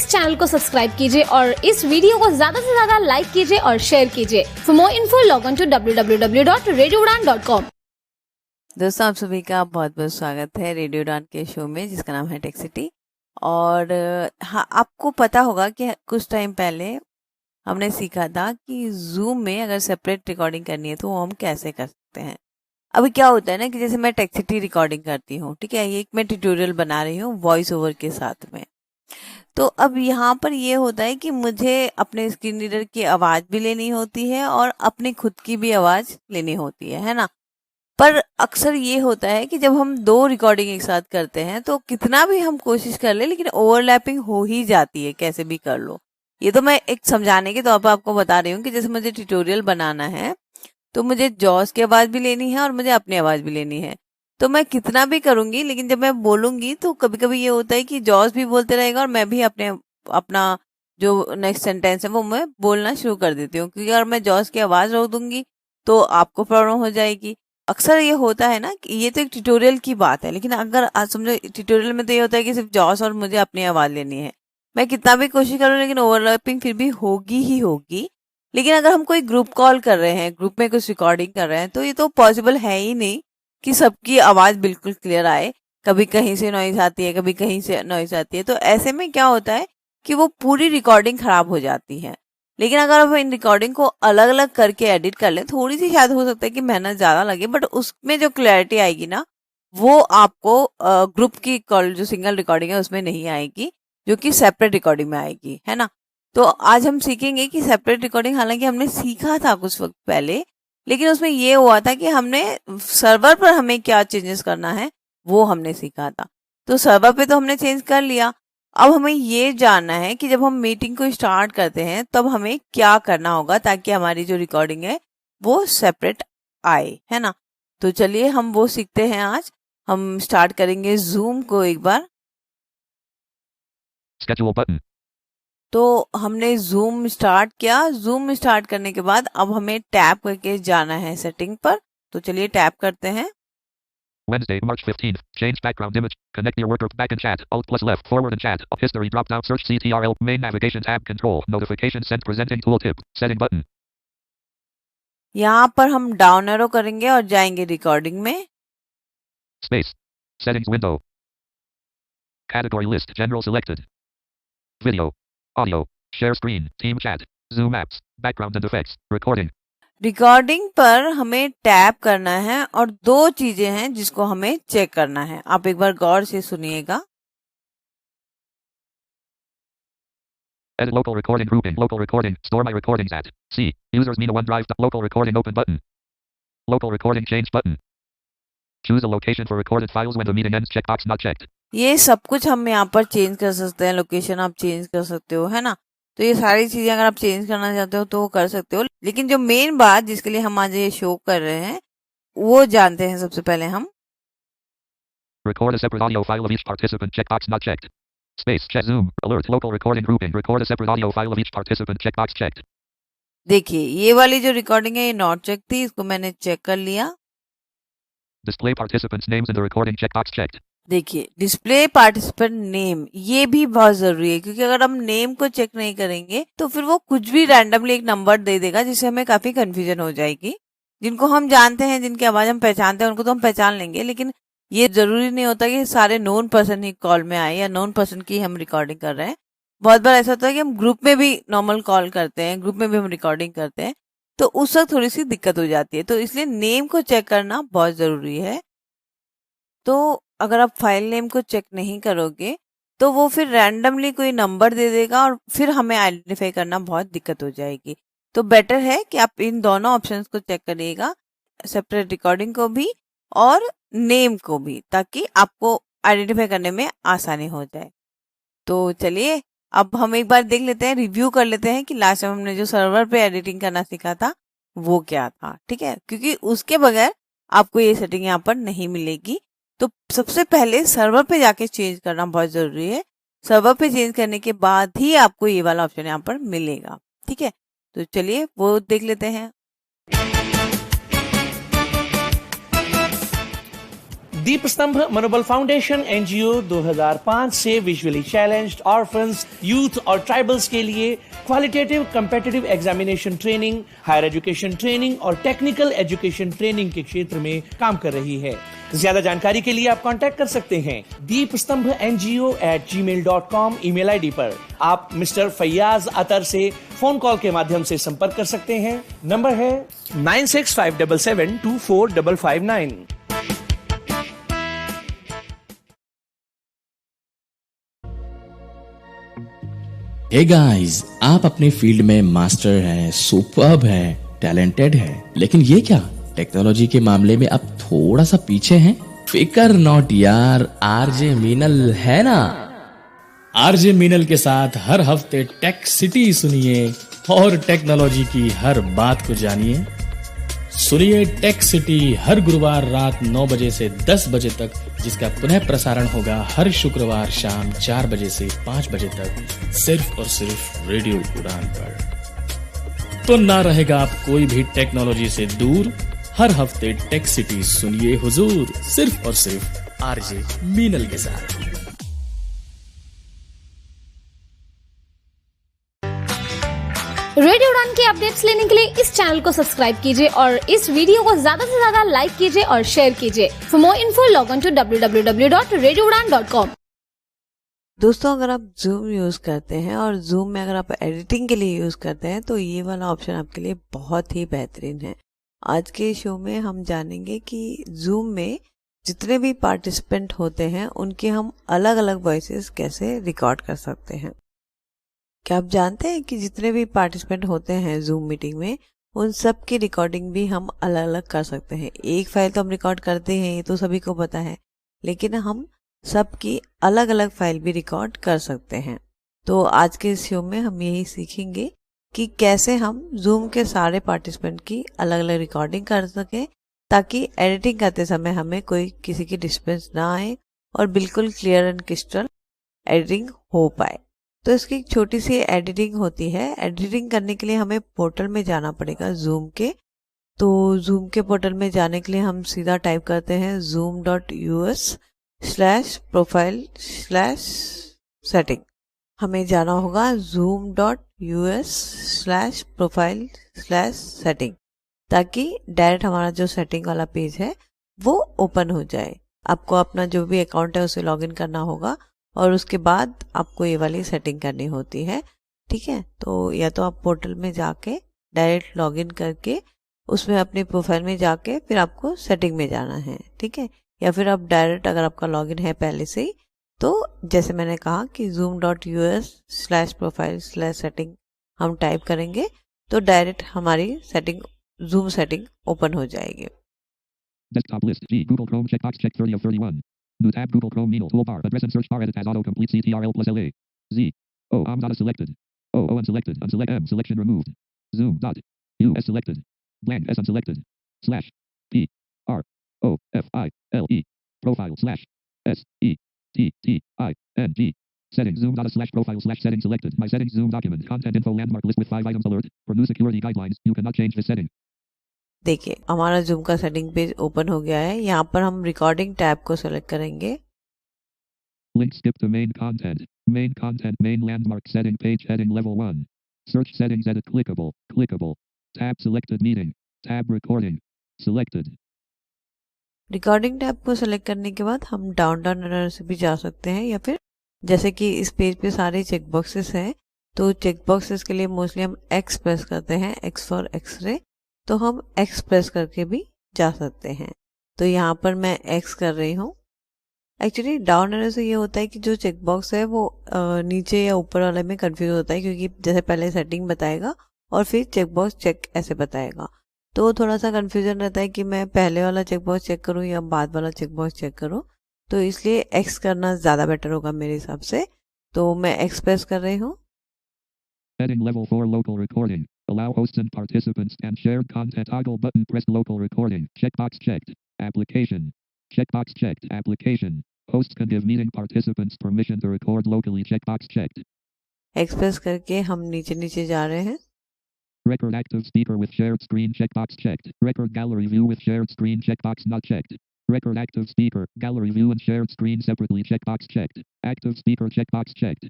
इस चैनल को सब्सक्राइब कीजिए और इस वीडियो को ज्यादा से ज्यादा लाइक कीजिए और शेयर कीजिए। For more info log on to www.radioudan.com। दोस्तों, आप सभी का बहुत बहुत स्वागत है रेडियो उड़ान के शो में जिसका नाम है टेक सिटी। और हाँ, आपको पता होगा कि कुछ टाइम पहले हमने सीखा था कि जूम में अगर सेपरेट रिकॉर्डिंग करनी है तो वो हम कैसे कर सकते हैं। अभी क्या होता है ना कि जैसे मैं टेक सिटी रिकॉर्डिंग करती हूँ, ठीक है, ये एक मैं ट्यूटोरियल बना रही हूँ वॉइस ओवर के साथ में। तो अब यहाँ पर ये होता है कि मुझे अपने स्क्रीन रीडर की आवाज़ भी लेनी होती है और अपनी खुद की भी आवाज़ लेनी होती है ना। पर अक्सर ये होता है कि जब हम दो रिकॉर्डिंग एक साथ करते हैं तो कितना भी हम कोशिश कर ले लेकिन ओवरलैपिंग हो ही जाती है, कैसे भी कर लो। ये तो मैं एक समझाने के तौर पर आपको बता रही हूँ कि जैसे मुझे ट्यूटोरियल बनाना है तो मुझे जॉस की आवाज़ भी लेनी है और मुझे अपनी आवाज़ भी लेनी है। तो मैं कितना भी करूंगी लेकिन जब मैं बोलूंगी तो कभी कभी ये होता है कि जॉस भी बोलते रहेगा और मैं भी अपना जो नेक्स्ट सेंटेंस है वो मैं बोलना शुरू कर देती हूँ, क्योंकि अगर मैं जॉस की आवाज़ रोक दूंगी तो आपको प्रॉब्लम हो जाएगी। अक्सर ये होता है ना कि ये तो एक ट्यूटोरियल की बात है, लेकिन अगर आज समझो ट्यूटोरियल में तो ये होता है कि सिर्फ जॉस और मुझे अपनी आवाज़ लेनी है। मैं कितना भी कोशिश करूँ लेकिन ओवरलैपिंग फिर भी होगी ही होगी। लेकिन अगर हम कोई ग्रुप कॉल कर रहे हैं, ग्रुप में कुछ रिकॉर्डिंग कर रहे हैं, तो ये तो पॉसिबल है ही नहीं कि सबकी आवाज़ बिल्कुल क्लियर आए। कभी कहीं से नॉइज आती है, कभी कहीं से नॉइज आती है। तो ऐसे में क्या होता है कि वो पूरी रिकॉर्डिंग खराब हो जाती है। लेकिन अगर हम इन रिकॉर्डिंग को अलग अलग करके एडिट कर लें, थोड़ी सी शायद हो सकता है कि मेहनत ज़्यादा लगे, बट उसमें जो क्लैरिटी आएगी ना वो आपको ग्रुप की कॉल जो सिंगल रिकॉर्डिंग है उसमें नहीं आएगी, जो कि सेपरेट रिकॉर्डिंग में आएगी, है ना। तो आज हम सीखेंगे कि सेपरेट रिकॉर्डिंग हालांकि हमने सीखा था कुछ वक्त पहले, लेकिन उसमें ये हुआ था कि हमने सर्वर पर हमें क्या चेंजेस करना है वो हमने सीखा था। तो सर्वर पे तो हमने चेंज कर लिया। अब हमें ये जानना है कि जब हम मीटिंग को स्टार्ट करते हैं तब हमें क्या करना होगा ताकि हमारी जो रिकॉर्डिंग है वो सेपरेट आए, है ना। तो चलिए हम वो सीखते हैं। आज हम स्टार्ट करेंगे जूम को एक बार। Schedule button. तो हमने जूम स्टार्ट किया। जूम स्टार्ट करने के बाद अब हमें टैप करके जाना है सेटिंग पर। तो चलिए टैप करते हैं। Wednesday, March 15th. Change background image. Connect your worker back in chat. Alt plus left forward in chat. History drop down. Search CTRL. Main navigation tab. Control. Notification sent. Presenting tooltip. Setting button. यहाँ पर हम down arrow करेंगे और जाएंगे recording में। Space. Settings window. Category list. General selected. Video. Audio. Share screen. Team chat. Zoom apps. Background and effects. Recording. Recording पर हमें tap करना है और दो चीजें हैं जिसको हमें चेक करना है। आप एक बार गौर से सुनिएगा। Edit local recording grouping. Local recording. Store my recordings at. C. Users mean OneDrive. Local recording open button. Local recording change button. Choose a location for recorded files when the meeting ends. Checkbox not checked. ये सब कुछ हम यहाँ पर change कर सकते हैं। Location आप चेंज कर सकते हो, है ना। तो ये सारी चीजें अगर आप चेंज करना चाहते हो तो वो कर सकते हो। लेकिन जो मेन बात जिसके लिए हम आज ये शो कर रहे हैं वो जानते हैं सबसे पहले हम। Record a separate audio file of each participant. Checkbox not checked. Space. Check Zoom. Alert. Local recording grouping. Record a separate audio file of each participant. Checkbox checked. देखिए ये वाली जो रिकॉर्डिंग है ये नॉट चेक थी, इसको मैंने check कर लिया। Display participants' names in the recording. Checkbox checked. देखिए डिस्प्ले पार्टिसिपेंट नेम ये भी बहुत जरूरी है, क्योंकि अगर हम नेम को चेक नहीं करेंगे तो फिर वो कुछ भी रैंडमली एक नंबर दे देगा जिससे हमें काफी कंफ्यूजन हो जाएगी। जिनको हम जानते हैं, जिनकी आवाज हम पहचानते हैं, उनको तो हम पहचान लेंगे, लेकिन ये जरूरी नहीं होता कि सारे नोन पर्सन ही कॉल में आए या नोन पर्सन की हम रिकॉर्डिंग कर रहे हैं। बहुत बार ऐसा होता है कि हम ग्रुप में भी नॉर्मल कॉल करते हैं, ग्रुप में भी हम रिकॉर्डिंग करते हैं, तो उस वक्त थोड़ी सी दिक्कत हो जाती है। तो इसलिए नेम को चेक करना बहुत जरूरी है। तो अगर आप फाइल नेम को चेक नहीं करोगे तो वो फिर रैंडमली कोई नंबर दे देगा और फिर हमें आइडेंटिफाई करना बहुत दिक्कत हो जाएगी। तो बेटर है कि आप इन दोनों ऑप्शंस को चेक करिएगा, सेपरेट रिकॉर्डिंग को भी और नेम को भी, ताकि आपको आइडेंटिफाई करने में आसानी हो जाए। तो चलिए अब हम एक बार देख लेते हैं, रिव्यू कर लेते हैं कि लास्ट टाइम हमने जो सर्वर पे एडिटिंग करना सीखा था वो क्या था, ठीक है। क्योंकि उसके बगैर आपको ये सेटिंग यहाँ पर नहीं मिलेगी। तो सबसे पहले सर्वर पे जाके चेंज करना बहुत जरूरी है। सर्वर पे चेंज करने के बाद ही आपको ये वाला ऑप्शन यहाँ पर मिलेगा, ठीक है। तो चलिए वो देख लेते हैं। दीपस्तंभ मनोबल फाउंडेशन एनजीओ 2005 से विजुअली चैलेंज्ड ऑर्फन्स, यूथ और ट्राइबल्स के लिए qualitative competitive examination training, higher education training और टेक्निकल एजुकेशन ट्रेनिंग के क्षेत्र में काम कर रही है। ज्यादा जानकारी के लिए आप कांटेक्ट कर सकते हैं deepstambhNGO@gmail.com ईमेल आईडी पर। आप मिस्टर फैयाज अतर से फोन कॉल के माध्यम से संपर्क कर सकते हैं। नंबर है 9657724559। हे गाइस, आप अपने फील्ड में मास्टर हैं, सुपर्ब हैं, टैलेंटेड हैं, लेकिन ये क्या टेक्नोलॉजी के मामले में अब थोड़ा सा पीछे हैं? फिकर नॉट यार, आरजे मीनल है ना। आरजे मीनल के साथ हर हफ्ते टेक सिटी सुनिए और टेक्नोलॉजी की हर बात को जानिए। सुनिए टेक सिटी हर गुरुवार रात 9 बजे से 10 बजे तक, जिसका पुनः प्रसारण होगा हर शुक्रवार शाम 4 बजे से 5 बजे तक, सिर्फ और सिर्फ रेडियो उड़ान पर। तो ना रहेगा आप कोई भी टेक्नोलॉजी से दूर। हर हफ्ते टेक सिटी सुनिए हुजूर, सिर्फ और सिर्फ आरजे मीनल के साथ। रेडियो उड़ान के अपडेट्स लेने के लिए इस चैनल को सब्सक्राइब कीजिए और इस वीडियो को ज्यादा से ज्यादा लाइक कीजिए और शेयर कीजिए। For more info log on to www.radioudan.com। दोस्तों, अगर आप जूम यूज करते हैं और जूम में अगर आप एडिटिंग के लिए यूज करते हैं तो ये वाला ऑप्शन आपके लिए बहुत ही बेहतरीन है। आज के शो में हम जानेंगे कि जूम में जितने भी पार्टिसिपेंट होते हैं उनके हम अलग अलग वॉइसेस कैसे रिकॉर्ड कर सकते हैं। क्या आप जानते हैं कि जितने भी पार्टिसिपेंट होते हैं जूम मीटिंग में, उन सब की रिकॉर्डिंग भी हम अलग अलग कर सकते हैं। एक फाइल तो हम रिकॉर्ड करते हैं, ये तो सभी को पता है, लेकिन हम सबकी अलग अलग फाइल भी रिकॉर्ड कर सकते हैं। तो आज के इस शो में हम यही सीखेंगे कि कैसे हम जूम के सारे पार्टिसिपेंट की अलग अलग रिकॉर्डिंग कर सकें, ताकि एडिटिंग करते समय हमें कोई किसी की डिस्टर्बेंस ना आए और बिल्कुल क्लियर एंड क्रिस्टल एडिटिंग हो पाए। तो इसकी एक छोटी सी एडिटिंग होती है। एडिटिंग करने के लिए हमें पोर्टल में जाना पड़ेगा जूम के। तो जूम के पोर्टल में जाने के लिए हम सीधा टाइप करते हैं zoom.us/profile/setting। हमें जाना होगा zoom.us/profile/setting, ताकि डायरेक्ट हमारा जो सेटिंग वाला पेज है वो ओपन हो जाए। आपको अपना जो भी अकाउंट है उसे लॉगिन करना होगा और उसके बाद आपको ये वाली सेटिंग करनी होती है। ठीक है, तो या तो आप पोर्टल में जाके डायरेक्ट लॉगिन करके उसमें अपने प्रोफाइल में जाके फिर आपको सेटिंग में जाना है। ठीक है, या फिर आप डायरेक्ट, अगर आपका लॉगिन है पहले से ही, तो जैसे मैंने कहा कि zoom.us/profile/setting हम टाइप करेंगे तो डायरेक्ट हमारी सेटिंग, जूम सेटिंग ओपन हो जाएगी। Desktop list. G. Google Chrome checkbox check 30 of 31. New tab Google Chrome Meno toolbar address and search bar edit as autocomplete CTRL+LA. Z. O. I'm not selected. O. Unselected. Unselect M. Selection removed. Zoom. Dot. U. S selected. Blank S unselected. Slash. P. R. O. F. I. L. E. Profile. Slash. S. E. T. T. I. N. G. Settings. Zoom. Dot. Slash. Profile. Slash. Settings selected. My settings. Zoom document. Content info landmark list with 5 items alert. For new security guidelines, you cannot change this setting. देखिए, हमारा zoom का setting page open हो गया है। यहाँ पर हम recording tab को सेलेक्ट करेंगे। Link skip to main content. Main content. Main landmark setting page heading level 1. Search settings edit clickable. Clickable. Tab selected meeting. Tab recording. Selected. Recording tab को select करने के बाद हम डाउन डाउन एरर से भी जा सकते हैं, या फिर जैसे कि इस पेज पे सारे चेक बॉक्सेस हैं, तो चेक बॉक्सेस के लिए मोस्टली हम एक्स प्रेस करते हैं, एक्स फॉर एक्सरे, तो हम एक्स प्रेस करके भी जा सकते हैं। तो यहाँ पर मैं एक्स कर रही हूँ। एक्चुअली डाउन एरो से ये होता है कि जो चेक बॉक्स है वो नीचे या ऊपर वाले में कंफ्यूज होता है, क्योंकि जैसे पहले सेटिंग बताएगा और फिर चेक बॉक्स चेक ऐसे बताएगा, तो थोड़ा सा कंफ्यूजन रहता है कि मैं पहले वाला चेक बॉक्स चेक करूँ या बाद वाला चेक बॉक्स चेक करूँ। तो इसलिए एक्स करना ज़्यादा बेटर होगा मेरे हिसाब से। तो मैं एक्स प्रेस कर रही हूँ। Heading level 4 local recording. Allow hosts and participants and shared content toggle button pressed local recording. Checkbox checked. Application. Checkbox checked. Application. Hosts can give meeting participants permission to record locally. Checkbox checked. Express करके हम नीचे नीचे जा रहे हैं। Record active speaker with shared screen. Checkbox checked. Record gallery view with shared screen. Checkbox not checked. Record active speaker. Gallery view and shared screen separately. Checkbox checked. Active speaker checkbox checked.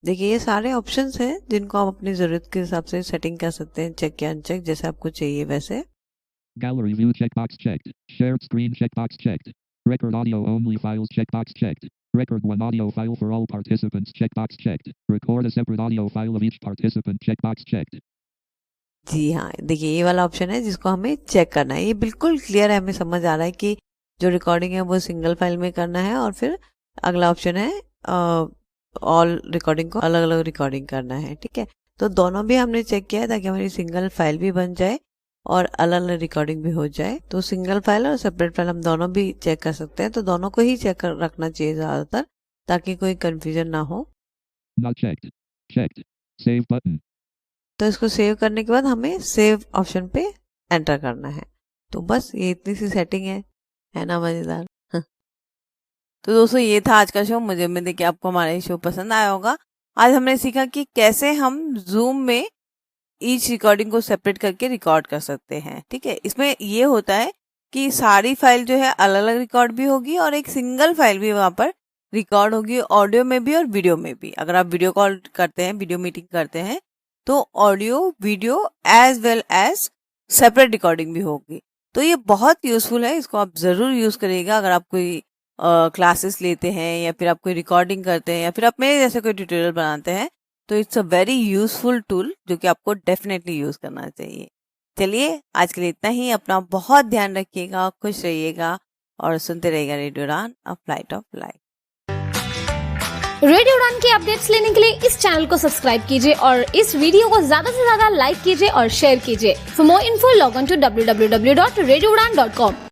देखिए ये सारे options हैं जिनको आप अपनी जरूरत के हिसाब से सेटिंग कर सकते हैं, चेक या अनचेक जैसे आपको चाहिए वैसे। Gallery view checkbox checked. Shared screen checkbox checked. Record audio only files checkbox checked. Record one audio file for all participants checkbox checked. Record a separate audio file of each participant checkbox checked. जी हाँ, देखिए ये वाला option है जिसको हमें check करना है। ये बिल्कुल क्लियर है, हमें समझ आ रहा है कि जो रिकॉर्डिंग है वो सिंगल फाइल में करना है और फिर अगला ऑप्शन है ऑल रिकॉर्डिंग को अलग अलग रिकॉर्डिंग करना है। ठीक है, तो दोनों भी हमने चेक किया है ताकि हमारी सिंगल फाइल भी बन जाए और अलग अलग रिकॉर्डिंग भी हो जाए। तो सिंगल फाइल और सेपरेट फाइल हम दोनों भी चेक कर सकते हैं, तो दोनों को ही चेक कर रखना चाहिए ज्यादातर ताकि कोई कंफ्यूजन ना हो। Not checked. Checked. Save button. तो इसको सेव करने के बाद हमें सेव ऑप्शन पे एंटर करना है। तो बस ये इतनी सी सेटिंग है ना मजेदार। तो दोस्तों ये था आज का शो। मुझे उम्मीद है कि आपको हमारा ये शो पसंद आया होगा। आज हमने सीखा कि कैसे हम जूम में ईच रिकॉर्डिंग को सेपरेट करके रिकॉर्ड कर सकते हैं। ठीक है, इसमें ये होता है कि सारी फाइल जो है अलग अलग रिकॉर्ड भी होगी और एक सिंगल फाइल भी वहां पर रिकॉर्ड होगी, ऑडियो में भी और वीडियो में भी। अगर आप वीडियो कॉल करते हैं, वीडियो मीटिंग करते हैं तो audio video as well as separate recording भी होगी। तो ये बहुत यूजफुल है, इसको आप जरूर यूज करिएगा अगर आप कोई क्लासेस लेते हैं या फिर आप कोई रिकॉर्डिंग करते हैं या फिर आप मेरे जैसे कोई ट्यूटोरियल बनाते हैं। तो it's a very useful tool जो कि आपको डेफिनेटली यूज करना चाहिए। चलिए आज के लिए इतना ही। अपना बहुत ध्यान रखिएगा, खुश रहिएगा और सुनते रहिएगा रेडियो उड़ान, a flight of life. Radio उड़ान की अपडेट्स लेने के लिए इस चैनल को सब्सक्राइब कीजिए और इस वीडियो को ज्यादा से ज्यादा लाइक कीजिए और शेयर कीजिए। For more info log on to www.radioudan.com।